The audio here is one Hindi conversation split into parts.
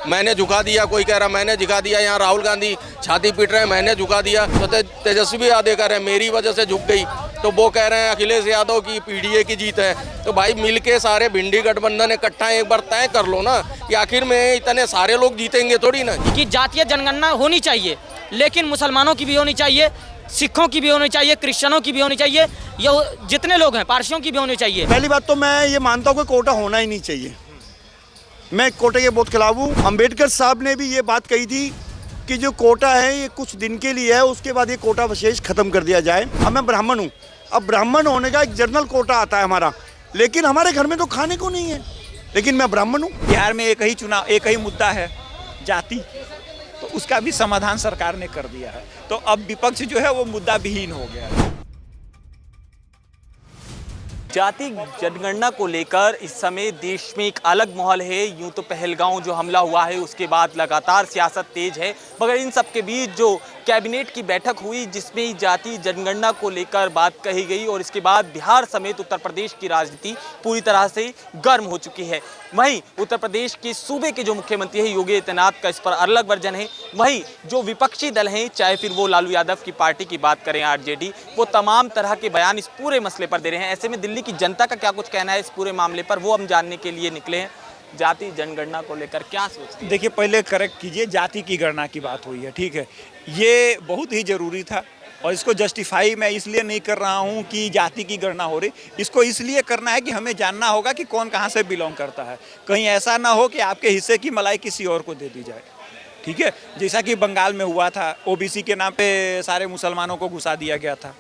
मैंने झुका दिया, कोई कह रहा मैंने झुका दिया। यहाँ राहुल गांधी छाती पीट रहे हैं, मैंने झुका दिया। तो तेजस्वी यादव कह रहे हैं मेरी वजह से झुक गई, तो वो कह रहे हैं अखिलेश यादव की पीडीए की जीत है। तो भाई मिलके सारे भिंडी गठबंधन इकट्ठा एक बार तय कर लो ना कि आखिर में इतने सारे लोग जीतेंगे थोड़ी ना। कि जातीय जनगणना होनी चाहिए, लेकिन मुसलमानों की भी होनी चाहिए, सिखों की भी होनी चाहिए, क्रिश्चियनों की भी होनी चाहिए, ये जितने लोग हैं पारसियों की भी होनी चाहिए। पहली बात तो मैं ये मानता हूँ कि कोटा होना ही नहीं चाहिए। मैं कोटे के बहुत खिलाफ हूँ। अम्बेडकर साहब ने भी ये बात कही थी कि जो कोटा है ये कुछ दिन के लिए है, उसके बाद ये कोटा विशेष खत्म कर दिया जाए। अब मैं ब्राह्मण हूँ, अब ब्राह्मण होने का एक जनरल कोटा आता है हमारा, लेकिन हमारे घर में तो खाने को नहीं है, लेकिन मैं ब्राह्मण हूँ। बिहार में एक ही मुद्दा है, जाति, तो उसका भी समाधान सरकार ने कर दिया है। तो अब विपक्ष जो है वो मुद्दा विहीन हो गया है। जाति जनगणना को लेकर इस समय देश में एक अलग माहौल है। यूं तो पहलगांव जो हमला हुआ है उसके बाद लगातार सियासत तेज है, मगर इन सब के बीच जो कैबिनेट की बैठक हुई जिसमें जाति जनगणना को लेकर बात कही गई और इसके बाद बिहार समेत उत्तर प्रदेश की राजनीति पूरी तरह से गर्म हो चुकी है। वहीं उत्तर प्रदेश के सूबे के जो मुख्यमंत्री है योगी आदित्यनाथ का इस पर अलग वर्जन है। वहीं जो विपक्षी दल हैं, चाहे फिर वो लालू यादव की पार्टी की बात करें आरजेडी, वो तमाम तरह के बयान इस पूरे मसले पर दे रहे हैं। ऐसे में दिल्ली की जनता का क्या कुछ कहना है इस पूरे मामले पर, वो हम जानने के लिए निकले हैं। जाति जनगणना को लेकर क्या सोचते हैं? देखिए, पहले करेक्ट कीजिए, जाति की गणना की बात हुई है, ठीक है, ये बहुत ही ज़रूरी था और इसको जस्टिफाई मैं इसलिए नहीं कर रहा हूँ कि जाति की गणना हो रही। इसको इसलिए करना है कि हमें जानना होगा कि कौन कहाँ से बिलोंग करता है। कहीं ऐसा ना हो कि आपके हिस्से की मलाई किसी और को दे दी जाए, ठीक है, जैसा कि बंगाल में हुआ था। ओबीसी के नाम पे सारे मुसलमानों को घुसा दिया गया था,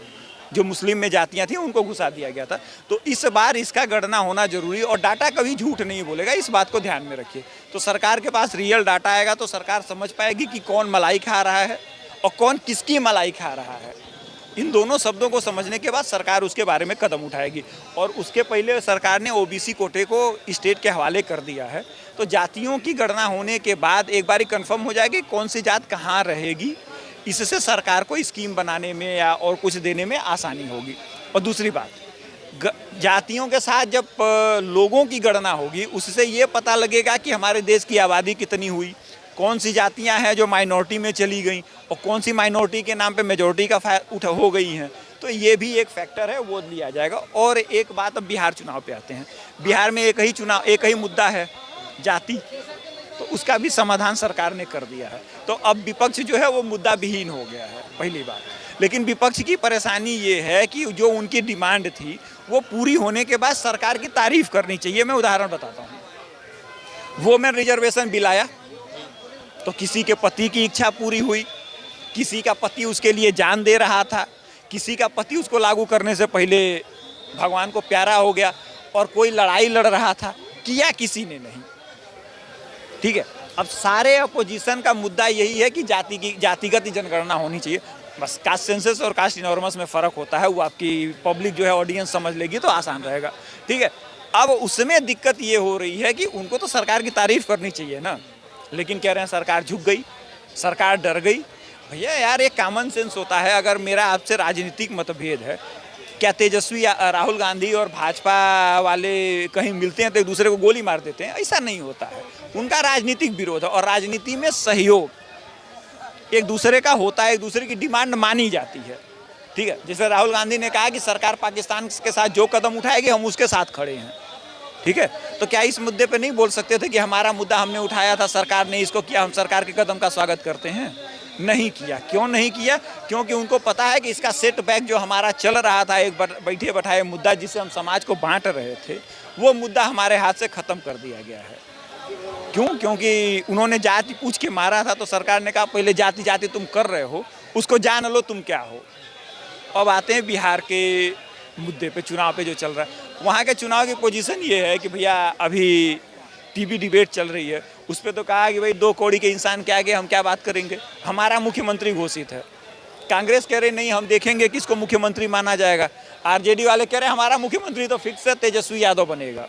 जो मुस्लिम में जातियां थी उनको घुसा दिया गया था। तो इस बार इसका गणना होना जरूरी, और डाटा कभी झूठ नहीं बोलेगा, इस बात को ध्यान में रखिए। तो सरकार के पास रियल डाटा आएगा तो सरकार समझ पाएगी कि कौन मलाई खा रहा है और कौन किसकी मलाई खा रहा है। इन दोनों शब्दों को समझने के बाद सरकार उसके बारे में कदम उठाएगी। और उसके पहले सरकार ने ओबीसी कोटे को स्टेट के हवाले कर दिया है। तो जातियों की गणना होने के बाद एक बार कंफर्म हो जाएगी कौन सी जात कहाँ रहेगी। इससे सरकार को स्कीम बनाने में या और कुछ देने में आसानी होगी। और दूसरी बात, जातियों के साथ जब लोगों की गणना होगी उससे ये पता लगेगा कि हमारे देश की आबादी कितनी हुई, कौन सी जातियां हैं जो माइनॉरिटी में चली गई और कौन सी माइनॉरिटी के नाम पे मेजॉरिटी का हो गई हैं। तो ये भी एक फैक्टर है, वो लिया जाएगा। और एक बात, अब बिहार चुनाव पे आते हैं। बिहार में एक ही मुद्दा है, जाति, तो उसका भी समाधान सरकार ने कर दिया है। तो अब विपक्ष जो है वो मुद्दा विहीन हो गया है, पहली बात। लेकिन विपक्ष की परेशानी ये है कि जो उनकी डिमांड थी वो पूरी होने के बाद सरकार की तारीफ करनी चाहिए। मैं उदाहरण बताता हूँ। वुमेन रिजर्वेशन बिल आया तो किसी के पति की इच्छा पूरी हुई, किसी का पति उसके लिए जान दे रहा था, किसी का पति उसको लागू करने से पहले भगवान को प्यारा हो गया, और कोई लड़ाई लड़ रहा था, किया किसी ने नहीं, ठीक है। अब सारे अपोजिशन का मुद्दा यही है कि जातिगत जनगणना होनी चाहिए। बस कास्ट सेंसस और कास्ट इनॉर्मस में फ़र्क होता है, वो आपकी पब्लिक जो है ऑडियंस समझ लेगी तो आसान रहेगा, ठीक है। अब उसमें दिक्कत ये हो रही है कि उनको तो सरकार की तारीफ करनी चाहिए ना, लेकिन कह रहे हैं सरकार झुक गई, सरकार डर गई। भैया यार, एक कॉमन सेंस होता है। अगर मेरा आपसे राजनीतिक मतभेद है, क्या तेजस्वी राहुल गांधी और भाजपा वाले कहीं मिलते हैं तो एक दूसरे को गोली मार देते हैं? ऐसा नहीं होता है। उनका राजनीतिक विरोध है और राजनीति में सहयोग एक दूसरे का होता है, एक दूसरे की डिमांड मानी जाती है, ठीक है। जैसे राहुल गांधी ने कहा कि सरकार पाकिस्तान के साथ जो कदम उठाएगी हम उसके साथ खड़े हैं, ठीक है। तो क्या इस मुद्दे पे नहीं बोल सकते थे कि हमारा मुद्दा हमने उठाया था, सरकार ने इसको किया, हम सरकार के कदम का स्वागत करते हैं? नहीं किया। क्यों नहीं किया? क्योंकि उनको पता है कि इसका सेटबैक जो हमारा चल रहा था, एक बैठे बैठाए मुद्दा जिसे हम समाज को बांट रहे थे, वो मुद्दा हमारे हाथ से ख़त्म कर दिया गया है। क्यों? क्योंकि उन्होंने जाति पूछ के मारा था, तो सरकार ने कहा पहले जाति तुम कर रहे हो, उसको जान लो तुम क्या हो। अब आते हैं बिहार के मुद्दे पे, चुनाव पे जो चल रहा है। वहाँ के चुनाव की पोजीशन ये है कि भैया अभी टीवी डिबेट चल रही है, उस पर तो कहा कि भाई 2 कौड़ी के इंसान के आगे हम क्या बात करेंगे, हमारा मुख्यमंत्री घोषित है। कांग्रेस कह रहे नहीं, हम देखेंगे किसको मुख्यमंत्री माना जाएगा। आरजेडी वाले कह रहे हमारा मुख्यमंत्री तो फिक्स है, तेजस्वी यादव बनेगा।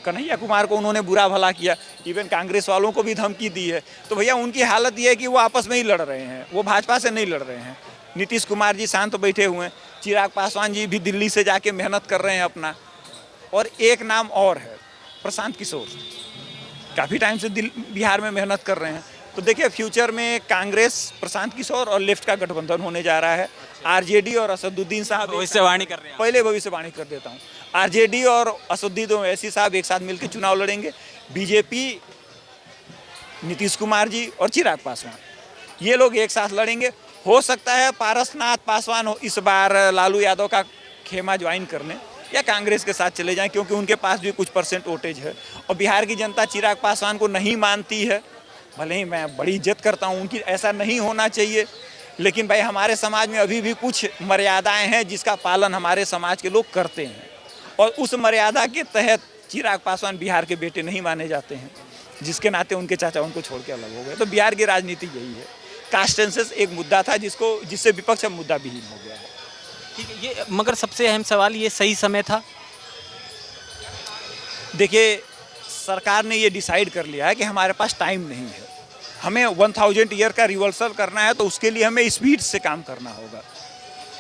कन्हैया कुमार को उन्होंने बुरा भला किया, इवन कांग्रेस वालों को भी धमकी दी है। तो भैया उनकी हालत ये है कि वो आपस में ही लड़ रहे हैं, वो भाजपा से नहीं लड़ रहे हैं। नीतीश कुमार जी शांत बैठे हुए हैं, चिराग पासवान जी भी दिल्ली से जाके मेहनत कर रहे हैं अपना। और एक नाम और है, प्रशांत किशोर। काफ़ी टाइम से बिहार में मेहनत कर रहे हैं। तो देखिए फ्यूचर में कांग्रेस, प्रशांत किशोर और लेफ्ट का गठबंधन होने जा रहा है। आरजेडी और असदुद्दीन साहब, भविष्यवाणी कर रहे हैं। पहले भविष्यवाणी कर देता हूँ, आरजेडी और असदुद्दीन ओवैसी साहब एक साथ मिलकर चुनाव लड़ेंगे। बीजेपी, नीतीश कुमार जी और चिराग पासवान, ये लोग एक साथ लड़ेंगे। हो सकता है पारसनाथ पासवान इस बार लालू यादव का खेमा ज्वाइन करने या कांग्रेस के साथ चले जाएं, क्योंकि उनके पास भी कुछ परसेंट वोटेज है। और बिहार की जनता चिराग पासवान को नहीं मानती है। भले ही मैं बड़ी इज्जत करता हूं उनकी, ऐसा नहीं होना चाहिए, लेकिन भाई हमारे समाज में अभी भी कुछ मर्यादाएं हैं जिसका पालन हमारे समाज के लोग करते हैं, और उस मर्यादा के तहत चिराग पासवान बिहार के बेटे नहीं माने जाते हैं, जिसके नाते उनके चाचा उनको छोड़ के अलग हो गए। तो बिहार की राजनीति यही है। कास्ट सेंसस एक मुद्दा था जिससे विपक्ष अब मुद्दा विहीन हो गया है। ठीक है, ये मगर सबसे अहम सवाल, ये सही समय था? देखिए सरकार ने ये डिसाइड कर लिया है कि हमारे पास टाइम नहीं है, हमें 1000 ईयर का रिवर्सल करना है, तो उसके लिए हमें स्पीड से काम करना होगा।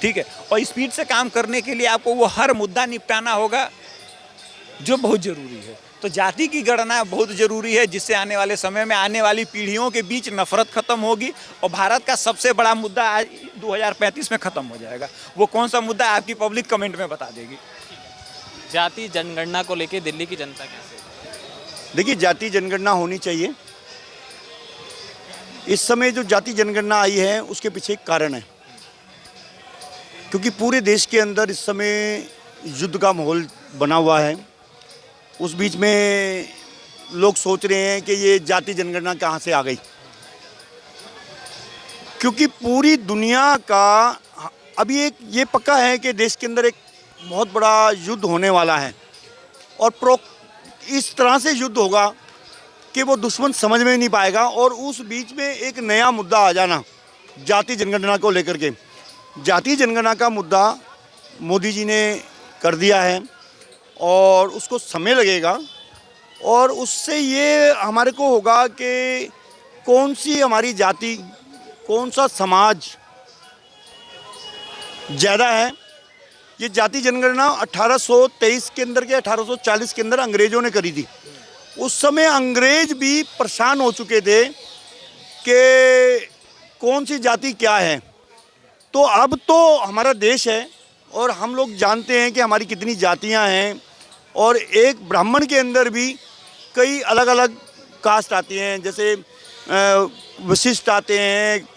ठीक है, और स्पीड से काम करने के लिए आपको वो हर मुद्दा निपटाना होगा जो बहुत ज़रूरी है। तो जाति की गणना बहुत ज़रूरी है, जिससे आने वाले समय में आने वाली पीढ़ियों के बीच नफरत खत्म होगी, और भारत का सबसे बड़ा मुद्दा आज 2035 में ख़त्म हो जाएगा। वो कौन सा मुद्दा आपकी पब्लिक कमेंट में बता देगी। जाति जनगणना को लेकर दिल्ली की जनता कैसे? देखिए, जाति जनगणना होनी चाहिए। इस समय जो जाति जनगणना आई है उसके पीछे एक कारण है, क्योंकि पूरे देश के अंदर इस समय युद्ध का माहौल बना हुआ है। उस बीच में लोग सोच रहे हैं कि ये जाति जनगणना कहाँ से आ गई, क्योंकि पूरी दुनिया का अभी एक ये पक्का है कि देश के अंदर एक बहुत बड़ा युद्ध होने वाला है, और इस तरह से युद्ध होगा कि वो दुश्मन समझ में नहीं पाएगा। और उस बीच में एक नया मुद्दा आ जाना जाति जनगणना को लेकर के। जाति जनगणना का मुद्दा मोदी जी ने कर दिया है, और उसको समय लगेगा, और उससे ये हमारे को होगा कि कौन सी हमारी जाति, कौन सा समाज ज़्यादा है। ये जाति जनगणना 1823 के अंदर के 1840 के अंदर अंग्रेज़ों ने करी थी। उस समय अंग्रेज भी परेशान हो चुके थे कि कौन सी जाति क्या है। तो अब तो हमारा देश है, और हम लोग जानते हैं कि हमारी कितनी जातियां हैं, और एक ब्राह्मण के अंदर भी कई अलग अलग कास्ट आती हैं, जैसे वशिष्ठ आते हैं,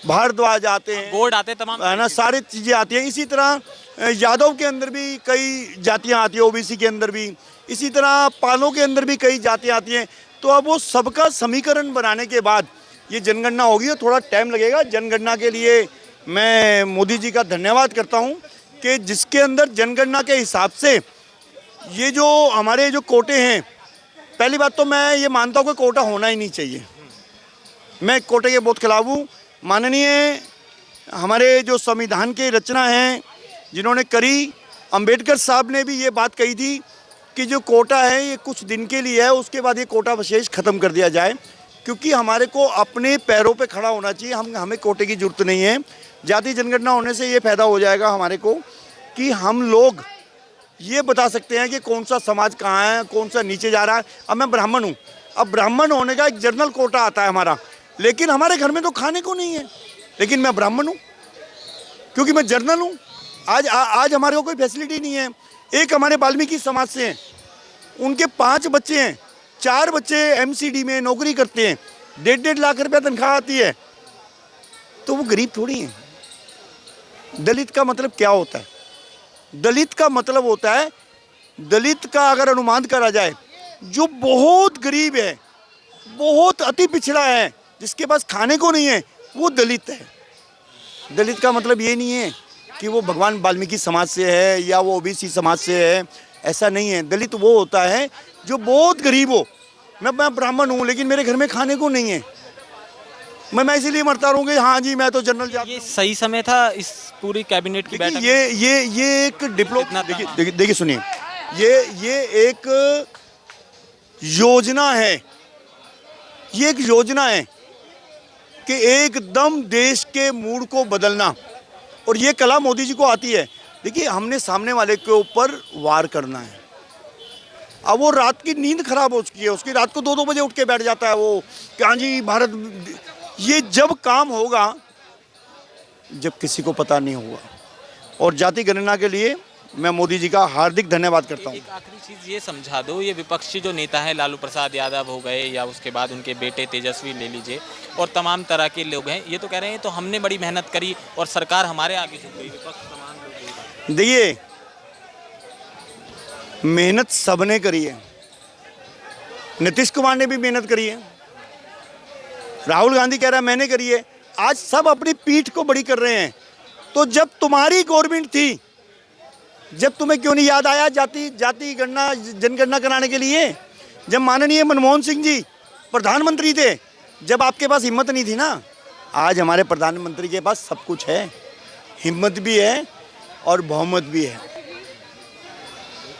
भारद्वाज आते हैं, गोड आते, तमाम है ना, सारी चीज़ें आती हैं। इसी तरह यादव के अंदर भी कई जातियां आती हैं, ओबीसी के अंदर भी, इसी तरह पालों के अंदर भी कई जातियां आती हैं। तो अब वो सबका समीकरण बनाने के बाद ये जनगणना होगी, और थोड़ा टाइम लगेगा। जनगणना के लिए मैं मोदी जी का धन्यवाद करता हूं कि जिसके अंदर जनगणना के हिसाब से ये जो हमारे जो कोटे हैं, पहली बात तो मैं ये मानता हूँ कि कोटा होना ही नहीं चाहिए। मैं कोटे के बहुत खिलाफ हूँ। माननीय हमारे जो संविधान की रचना है जिन्होंने करी, अंबेडकर साहब ने भी ये बात कही थी कि जो कोटा है ये कुछ दिन के लिए है, उसके बाद ये कोटा विशेष ख़त्म कर दिया जाए, क्योंकि हमारे को अपने पैरों पे खड़ा होना चाहिए। हमें कोटे की ज़रूरत नहीं है। जाति जनगणना होने से ये फ़ायदा हो जाएगा हमारे को कि हम लोग ये बता सकते हैं कि कौन सा समाज कहाँ है, कौन सा नीचे जा रहा है। अब मैं ब्राह्मण हूँ, अब ब्राह्मण होने का एक जनरल कोटा आता है हमारा, लेकिन हमारे घर में तो खाने को नहीं है, लेकिन मैं ब्राह्मण हूँ क्योंकि मैं जनरल हूँ। आज हमारे को कोई फैसिलिटी नहीं है। एक हमारे वाल्मीकि समाज से हैं, उनके 5 बच्चे हैं, 4 बच्चे एमसीडी में नौकरी करते हैं, 1.5 लाख रुपया तनख्वाह आती है, तो वो गरीब थोड़ी हैं। दलित का मतलब क्या होता है? दलित का मतलब होता है, दलित का अगर अनुमान करा जाए, जो बहुत गरीब है, बहुत अति पिछड़ा है, जिसके पास खाने को नहीं है, वो दलित है। दलित का मतलब ये नहीं है कि वो भगवान वाल्मीकि समाज से है या वो ओबीसी समाज से है, ऐसा नहीं है। दलित वो होता है जो बहुत गरीब हो। मैं ब्राह्मण हूँ लेकिन मेरे घर में खाने को नहीं है, मैं इसीलिए मरता रहूँगी, हाँ जी मैं तो जनरल जाता हूँ। ये सही समय था इस पूरी कैबिनेट की बैठक? ये एक देखिए सुनिए, ये एक योजना है, ये एक योजना है कि एकदम देश के मूड को बदलना, और ये कला मोदी जी को आती है। देखिए, हमने सामने वाले के ऊपर वार करना है। अब वो रात की नींद खराब हो चुकी है उसकी, रात को 2-2 बजे उठ के बैठ जाता है वो कि हाँ जी भारत। ये जब काम होगा जब किसी को पता नहीं होगा। और जाति गणना के लिए मैं मोदी जी का हार्दिक धन्यवाद करता हूँ। एक आखिरी चीज़ ये समझा दो, ये विपक्षी जो नेता हैं लालू प्रसाद यादव हो गए या उसके बाद उनके बेटे तेजस्वी ले लीजिए और तमाम तरह के लोग हैं, ये तो कह रहे हैं तो हमने बड़ी मेहनत करी और सरकार हमारे आगे झुक गई, विपक्ष तमाम लोग यही बात। देखिए मेहनत सबने करी है, नीतीश कुमार ने भी मेहनत करी है, राहुल गांधी कह रहा है मैंने करी है, आज सब अपनी पीठ को बड़ी कर रहे हैं। तो जब तुम्हारी गवर्नमेंट थी, जब तुम्हें क्यों नहीं याद आया जाति गणना जनगणना कराने के लिए? जब माननीय मनमोहन सिंह जी प्रधानमंत्री थे, जब आपके पास हिम्मत नहीं थी ना। आज हमारे प्रधानमंत्री के पास सब कुछ है, हिम्मत भी है और बहुमत भी है।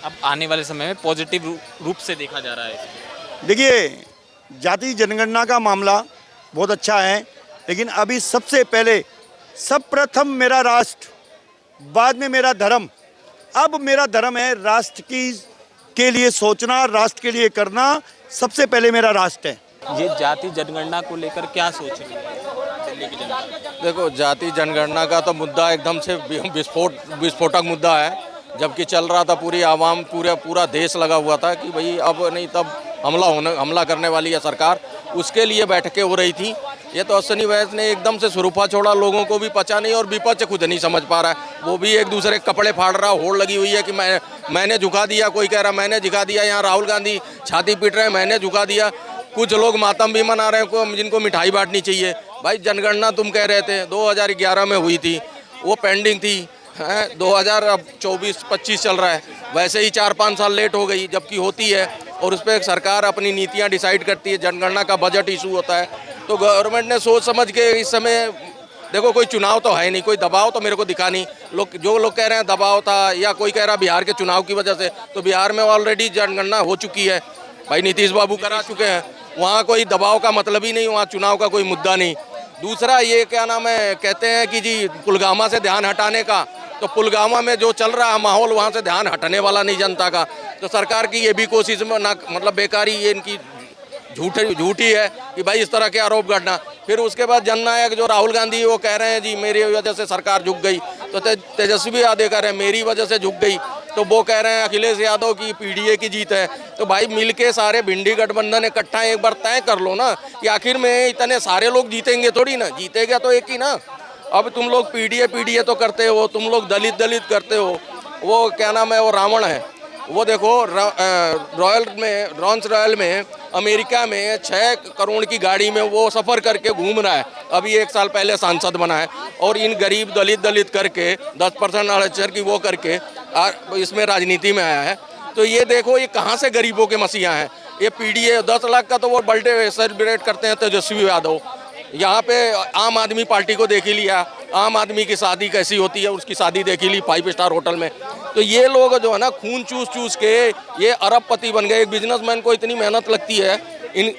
अब आने वाले समय में पॉजिटिव रूप से देखा जा रहा है। देखिए जाति जनगणना का मामला बहुत अच्छा है, लेकिन अभी सबसे पहले सर्वप्रथम मेरा राष्ट्र, बाद में मेरा धर्म। अब मेरा धर्म है राष्ट्र के लिए सोचना, राष्ट्र के लिए करना, सबसे पहले मेरा राष्ट्र है। ये जाति जनगणना को लेकर क्या सोच रही है दिल्ली की जनता? देखो जाति जनगणना का तो मुद्दा एकदम से विस्फोटक मुद्दा है, जबकि चल रहा था पूरी आवाम पूरा देश लगा हुआ था कि भाई अब नहीं तब हमला करने वाली है सरकार, उसके लिए बैठकें हो रही थी। ये तो अश्विनी वैद्य ने एकदम से सुरूपा छोड़ा, लोगों को भी पचा नहीं और विपक्ष खुद नहीं समझ पा रहा है। वो भी एक दूसरे के कपड़े फाड़ रहा, होड़ लगी हुई है कि मैंने झुका दिया, कोई कह रहा मैंने झुका दिया। यहाँ राहुल गांधी छाती पीट रहे हैं मैंने झुका दिया, कुछ लोग मातम भी मना रहे हैं जिनको मिठाई बांटनी चाहिए। भाई जनगणना तुम कह रहे थे 2011 में हुई थी, वो पेंडिंग थी, 2024-25 चल रहा है, वैसे ही 4-5 साल लेट हो गई, जबकि होती है और उस पर सरकार अपनी नीतियां डिसाइड करती है। जनगणना का बजट इशू होता है, तो गवर्नमेंट ने सोच समझ के इस समय, देखो कोई चुनाव तो है नहीं, कोई दबाव तो मेरे को दिखा नहीं। जो लोग कह रहे हैं दबाव था या कोई कह रहा है बिहार के चुनाव की वजह से, तो बिहार में ऑलरेडी जनगणना हो चुकी है, भाई नीतीश बाबू करा चुके हैं, वहाँ कोई दबाव का मतलब ही नहीं, वहाँ चुनाव का कोई मुद्दा नहीं। दूसरा ये क्या नाम है, कहते हैं कि जी पुलवामा से ध्यान हटाने का, तो पुलवामा में जो चल रहा है माहौल, वहाँ से ध्यान हटने वाला नहीं जनता का। तो सरकार की ये भी कोशिश में ना, मतलब बेकारी ये इनकी झूठी है कि भाई इस तरह के आरोप करना। फिर उसके बाद जननायक जो राहुल गांधी वो कह रहे हैं जी मेरी वजह से सरकार झुक गई, तो तेजस्वी यादव कह रहे हैं मेरी वजह से झुक गई, तो वो कह रहे हैं अखिलेश यादव की पीडीए की जीत है। तो भाई मिलके सारे भिंडी गठबंधन इकट्ठा एक बार तय कर लो ना कि आखिर में इतने सारे लोग जीतेंगे थोड़ी ना, जीतेगा तो एक ही ना। अब तुम लोग पीडीए तो करते हो, तुम लोग दलित करते हो, वो क्या नाम है वो रावण है। वो देखो रॉन्स रॉयल में अमेरिका में 6 करोड़ की गाड़ी में वो सफ़र करके घूम रहा है, अभी 1 साल पहले सांसद बना है, और इन गरीब दलित करके 10% आरक्षण की वो करके इसमें राजनीति में आया है। तो ये देखो ये कहाँ से गरीबों के मसीहा हैं। ये पीडीए 10 लाख का तो वो बर्थडे सेलिब्रेट करते हैं तेजस्वी यादव। यहाँ पे आम आदमी पार्टी को देख ही लिया, आम आदमी की शादी कैसी होती है, उसकी शादी देख ही ली 5 स्टार होटल में। तो ये लोग जो है ना खून चूस के ये अरबपति बन गए। एक बिजनेसमैन को इतनी मेहनत लगती है इन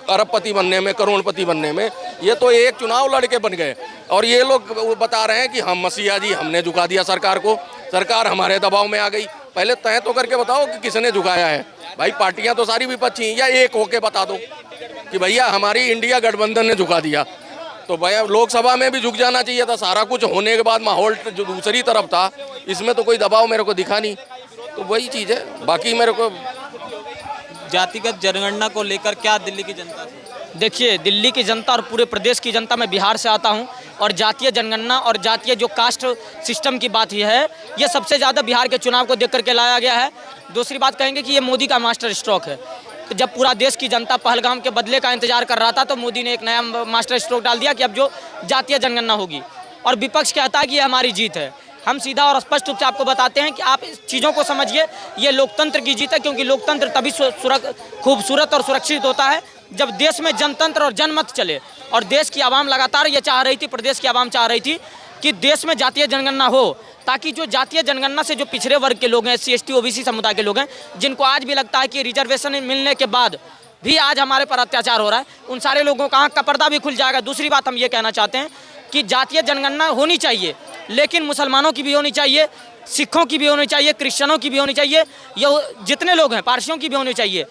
अरबपति बनने में, करोड़पति बनने में, ये तो एक चुनाव लड़के बन गए। और ये लोग बता रहे हैं कि हम मसीहा जी हमने झुका दिया सरकार को, सरकार हमारे दबाव में आ गई। पहले तय तो करके बताओ कि किसने झुकाया है। भाई पार्टियां तो सारी विपक्षी हैं, या एक होके बता दो कि भैया हमारी इंडिया गठबंधन ने झुका दिया। तो भैया लोकसभा में भी झुक जाना चाहिए था, सारा कुछ होने के बाद माहौल जो दूसरी तरफ था, इसमें तो कोई दबाव मेरे को दिखा नहीं। तो वही चीज़ है, बाकी मेरे को जातिगत जनगणना को लेकर क्या दिल्ली की जनता से? देखिए दिल्ली की जनता और पूरे प्रदेश की जनता, मैं बिहार से आता हूं, और जातीय जनगणना और जातीय जो कास्ट सिस्टम की बात ये है, ये सबसे ज़्यादा बिहार के चुनाव को देख करके लाया गया है। दूसरी बात कहेंगे कि ये मोदी का मास्टर स्ट्रोक है। तो जब पूरा देश की जनता पहलगाम के बदले का इंतजार कर रहा था, तो मोदी ने एक नया मास्टर स्ट्रोक डाल दिया कि अब जो जातीय जनगणना होगी, और विपक्ष कहता है कि ये हमारी जीत है। हम सीधा और स्पष्ट रूप से आपको बताते हैं कि आप इस चीज़ों को समझिए, ये लोकतंत्र की जीत है, क्योंकि लोकतंत्र तभी खूबसूरत और सुरक्षित होता है जब देश में जनतंत्र और जनमत चले। और देश की आवाम लगातार ये चाह रही थी, प्रदेश की आवाम चाह रही थी कि देश में जातीय जनगणना हो, ताकि जो जातीय जनगणना से जो पिछड़े वर्ग के लोग हैं, SC ST OBC समुदाय के लोग हैं, जिनको आज भी लगता है कि रिजर्वेशन मिलने के बाद भी आज हमारे पर अत्याचार हो रहा है, उन सारे लोगों का आँख का पर्दा भी खुल जाएगा। दूसरी बात हम ये कहना चाहते हैं कि जातीय जनगणना होनी चाहिए, लेकिन मुसलमानों की भी होनी चाहिए, सिखों की भी होनी चाहिए, क्रिश्चियनों की भी होनी चाहिए, ये जितने लोग हैं पारसियों की भी होनी चाहिए।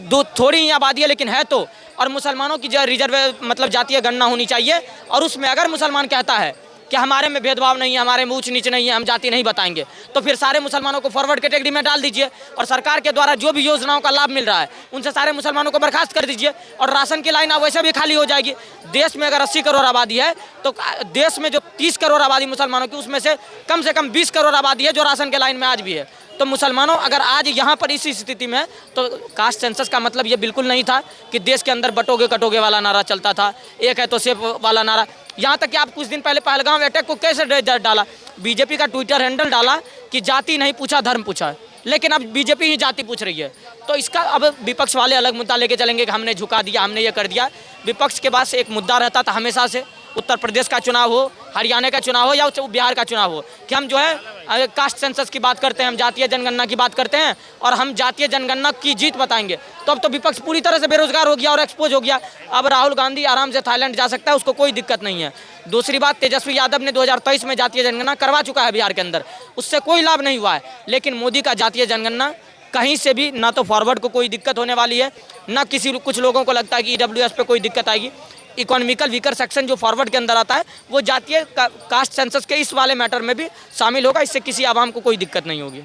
दो थोड़ी ही आबादी है लेकिन है तो, और मुसलमानों की जो रिजर्व मतलब जातीय गणना होनी चाहिए। और उसमें अगर मुसलमान कहता है कि हमारे में भेदभाव नहीं है, हमारे में ऊंच नीच नहीं है, हम जाति नहीं बताएंगे, तो फिर सारे मुसलमानों को फॉरवर्ड कैटेगरी में डाल दीजिए और सरकार के द्वारा जो भी योजनाओं का लाभ मिल रहा है उनसे सारे मुसलमानों को बर्खास्त कर दीजिए और राशन की लाइन अब वैसे भी खाली हो जाएगी। देश में अगर 80 करोड़ आबादी है तो देश में जो 30 करोड़ आबादी मुसलमानों की, उसमें से कम 20 करोड़ आबादी है जो राशन के लाइन में आज भी है। तो मुसलमानों अगर आज यहाँ पर इसी स्थिति में, तो कास्ट सेंसस का मतलब ये बिल्कुल नहीं था कि देश के अंदर बटोगे कटोगे वाला नारा चलता था, एक है तो सेफ वाला नारा। यहाँ तक कि आप कुछ दिन पहले पहलगाम अटैक को कैसे डाला, बीजेपी का ट्विटर हैंडल डाला कि जाति नहीं पूछा धर्म पूछा, लेकिन अब बीजेपी ही जाति पूछ रही है। तो इसका अब विपक्ष वाले अलग मुद्दा लेके चलेंगे कि हमने झुका दिया, हमने ये कर दिया। विपक्ष के पास एक मुद्दा रहता था हमेशा से, उत्तर प्रदेश का चुनाव हो, हरियाणा का चुनाव हो या बिहार का चुनाव हो, कि हम जो है कास्ट सेंसस की बात करते हैं, हम जातीय जनगणना की बात करते हैं और हम जातीय जनगणना की जीत बताएंगे। तो अब तो विपक्ष पूरी तरह से बेरोजगार हो गया और एक्सपोज हो गया। अब राहुल गांधी आराम से थाईलैंड जा सकता है, उसको कोई दिक्कत नहीं है। दूसरी बात, तेजस्वी यादव ने 2023 में जातीय जनगणना करवा चुका है बिहार के अंदर, उससे कोई लाभ नहीं हुआ है। लेकिन मोदी का जातीय जनगणना कहीं से भी ना तो फॉरवर्ड को कोई दिक्कत होने वाली है, ना कुछ लोगों को लगता है कि EWS पे कोई दिक्कत आएगी। इकोनॉमिकल वीकर सेक्शन जो फॉरवर्ड के अंदर आता है वो जातीय कास्ट सेंसस के इस वाले मैटर में भी शामिल होगा, इससे किसी आवाम को कोई दिक्कत नहीं होगी।